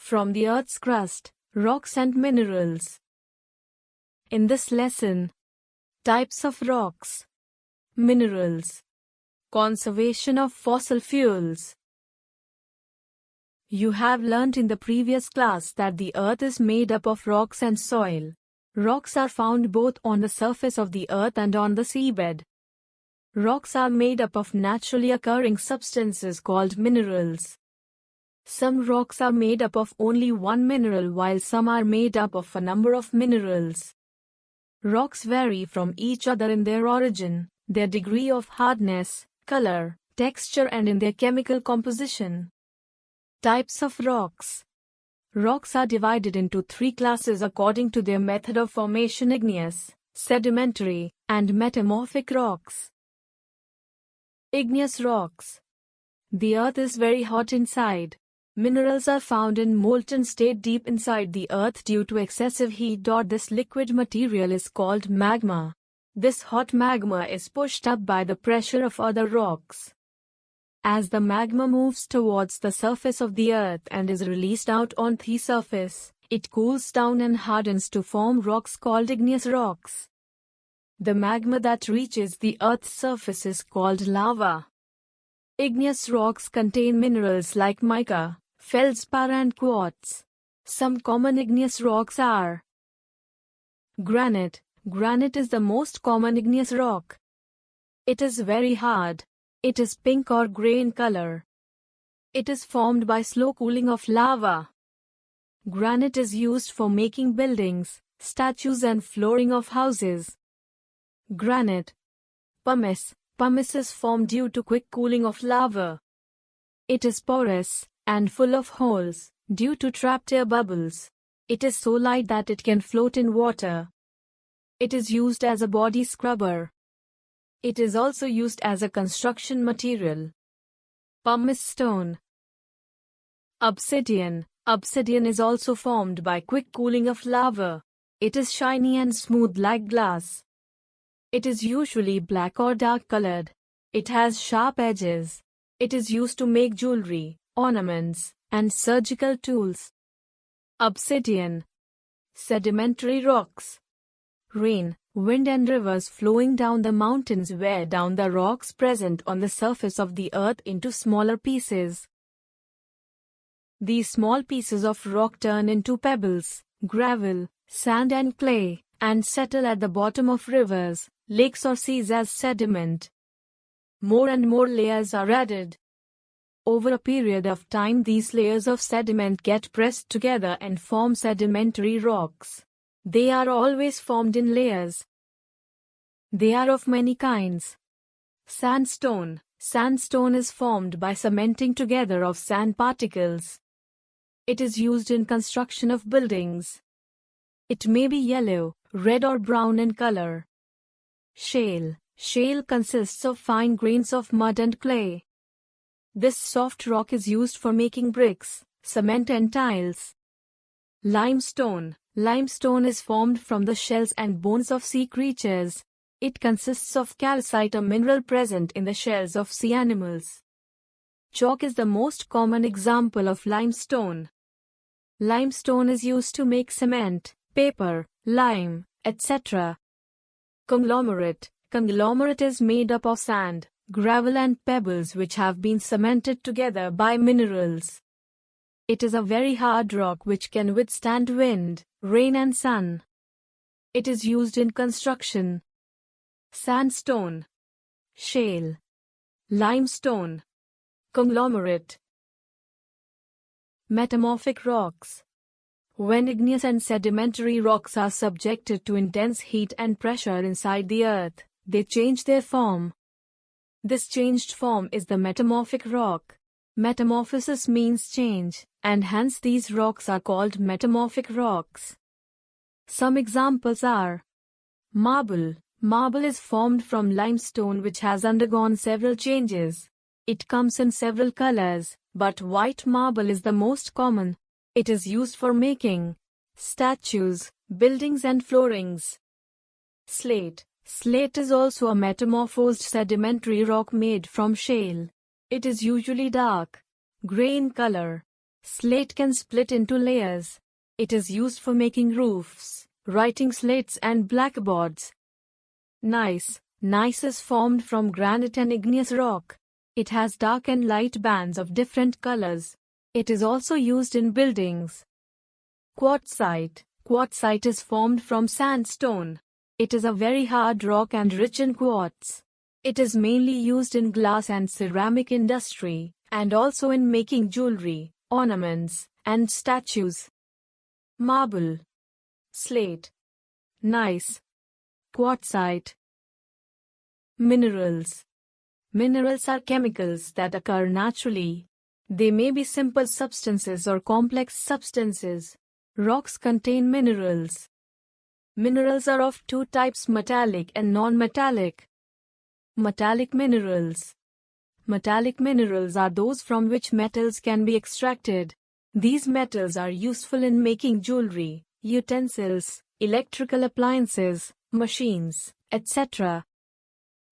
from the Earth's crust, rocks and minerals. In this lesson, types of rocks, minerals, conservation of fossil fuels. You have learnt in the previous class that the Earth is made up of rocks and soil. Rocks are found both on the surface of the Earth and on the seabed. Rocks are made up of naturally occurring substances called minerals. Some rocks are made up of only one mineral while some are made up of a number of minerals. Rocks vary from each other in their origin, their degree of hardness, color, texture and in their chemical composition. Types of rocks. Rocks are divided into three classes according to their method of formation: igneous, sedimentary, and metamorphic rocks. Igneous rocks. The Earth is very hot inside. Minerals are found in molten state deep inside the Earth due to excessive heat. This liquid material is called magma. This hot magma is pushed up by the pressure of other rocks. As the magma moves towards the surface of the Earth and is released out on the surface, it cools down and hardens to form rocks called igneous rocks. The magma that reaches the Earth's surface is called lava. Igneous rocks contain minerals like mica, feldspar and quartz. Some common igneous rocks are granite. Granite is the most common igneous rock. It is very hard. It is pink or grey in color. It is formed by slow cooling of lava. Granite is used for making buildings, statues and flooring of houses. Granite. Pumice. Pumice is formed due to quick cooling of lava. It is porous and full of holes due to trapped air bubbles. It is so light that it can float in water. It is used as a body scrubber. It is also used as a construction material. Pumice stone. Obsidian. Obsidian is also formed by quick cooling of lava. It is shiny and smooth like glass. It is usually black or dark colored. It has sharp edges. It is used to make jewelry, ornaments, and surgical tools. Obsidian. Sedimentary rocks. Rain, wind and rivers flowing down the mountains wear down the rocks present on the surface of the Earth into smaller pieces. These small pieces of rock turn into pebbles, gravel, sand and clay, and settle at the bottom of rivers, lakes or seas as sediment. More and more layers are added. Over a period of time, these layers of sediment get pressed together and form sedimentary rocks. They are always formed in layers. They are of many kinds. Sandstone. Sandstone is formed by cementing together of sand particles. It is used in construction of buildings. It may be yellow, red or brown in color. Shale. Shale consists of fine grains of mud and clay. This soft rock is used for making bricks, cement and tiles. Limestone. Limestone is formed from the shells and bones of sea creatures. It consists of calcite, a mineral present in the shells of sea animals. Chalk is the most common example of limestone. Limestone is used to make cement, paper, lime, etc. Conglomerate. Conglomerate is made up of sand, gravel and pebbles which have been cemented together by minerals. It is a very hard rock which can withstand wind, rain and sun. It is used in construction. Sandstone. Shale. Limestone. Conglomerate. Metamorphic rocks. When igneous and sedimentary rocks are subjected to intense heat and pressure inside the Earth, they change their form. This changed form is the metamorphic rock. Metamorphosis means change, and hence these rocks are called metamorphic rocks. Some examples are marble. Marble is formed from limestone which has undergone several changes. It comes in several colors, but white marble is the most common. It is used for making statues, buildings and floorings. Slate. Slate is also a metamorphosed sedimentary rock made from shale. It is usually dark, gray in color. Slate can split into layers. It is used for making roofs, writing slates and blackboards. Gneiss. Gneiss is formed from granite and igneous rock. It has dark and light bands of different colors. It is also used in buildings. Quartzite. Quartzite is formed from sandstone. It is a very hard rock and rich in quartz. It is mainly used in glass and ceramic industry, and also in making jewelry, ornaments, and statues. Marble. Slate. Gneiss. Quartzite. Minerals. Minerals are chemicals that occur naturally. They may be simple substances or complex substances. Rocks contain minerals. Minerals are of two types: metallic and non-metallic. Metallic minerals. Metallic minerals are those from which metals can be extracted. These metals are useful in making jewelry, utensils, electrical appliances, machines, etc.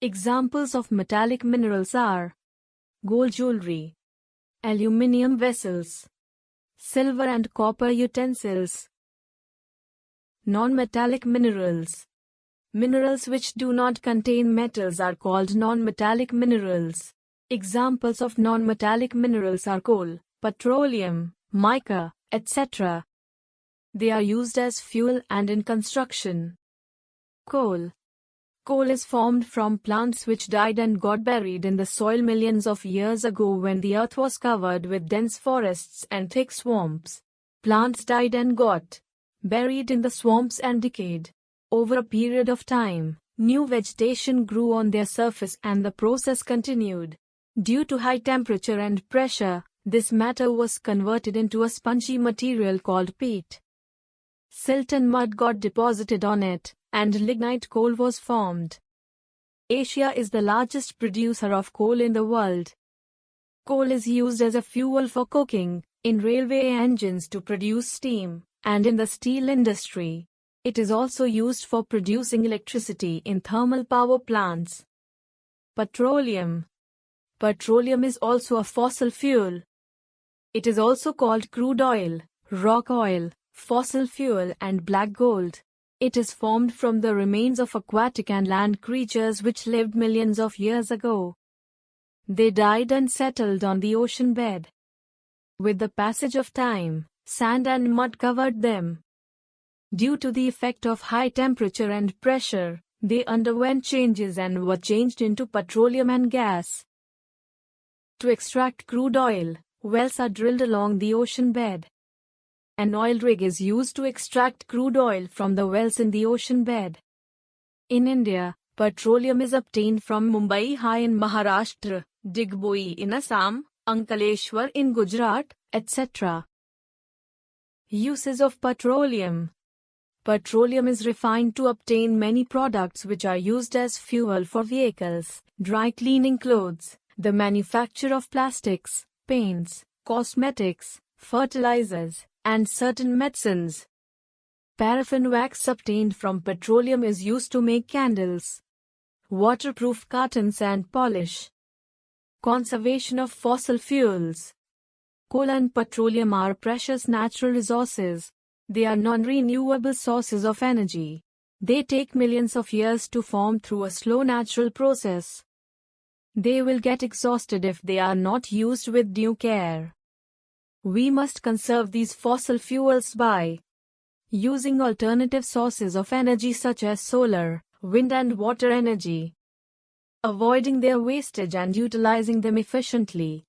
Examples of metallic minerals are gold jewelry, aluminium vessels, silver and copper utensils. Non-metallic minerals. Minerals which do not contain metals are called non-metallic minerals. Examples of non-metallic minerals are coal, petroleum, mica, etc. They are used as fuel and in construction. Coal. Coal is formed from plants which died and got buried in the soil millions of years ago when the earth was covered with dense forests and thick swamps. Plants died and got buried in the swamps and decayed. Over a period of time, new vegetation grew on their surface and the process continued. Due to high temperature and pressure, this matter was converted into a spongy material called peat. Silt and mud got deposited on it, and lignite coal was formed. Asia is the largest producer of coal in the world. Coal is used as a fuel for cooking, in railway engines to produce steam, and in the steel industry. It is also used for producing electricity in thermal power plants. Petroleum. Petroleum is also a fossil fuel. It is also called crude oil, rock oil, fossil fuel, and black gold. It is formed from the remains of aquatic and land creatures which lived millions of years ago. They died and settled on the ocean bed. With the passage of time, sand and mud covered them. Due to the effect of high temperature and pressure, they underwent changes and were changed into petroleum and gas. To extract crude oil, wells are drilled along the ocean bed. An oil rig is used to extract crude oil from the wells in the ocean bed. In India, petroleum is obtained from Mumbai High in Maharashtra, Digboi in Assam, Ankaleshwar in Gujarat, etc. Uses of petroleum. Petroleum is refined to obtain many products which are used as fuel for vehicles, dry cleaning clothes, the manufacture of plastics, paints, cosmetics, fertilizers, and certain medicines. Paraffin wax obtained from petroleum is used to make candles, waterproof cartons and polish. Conservation of fossil fuels. Coal and petroleum are precious natural resources. They are non-renewable sources of energy. They take millions of years to form through a slow natural process. They will get exhausted if they are not used with due care. We must conserve these fossil fuels by using alternative sources of energy such as solar, wind and water energy, avoiding their wastage and utilizing them efficiently.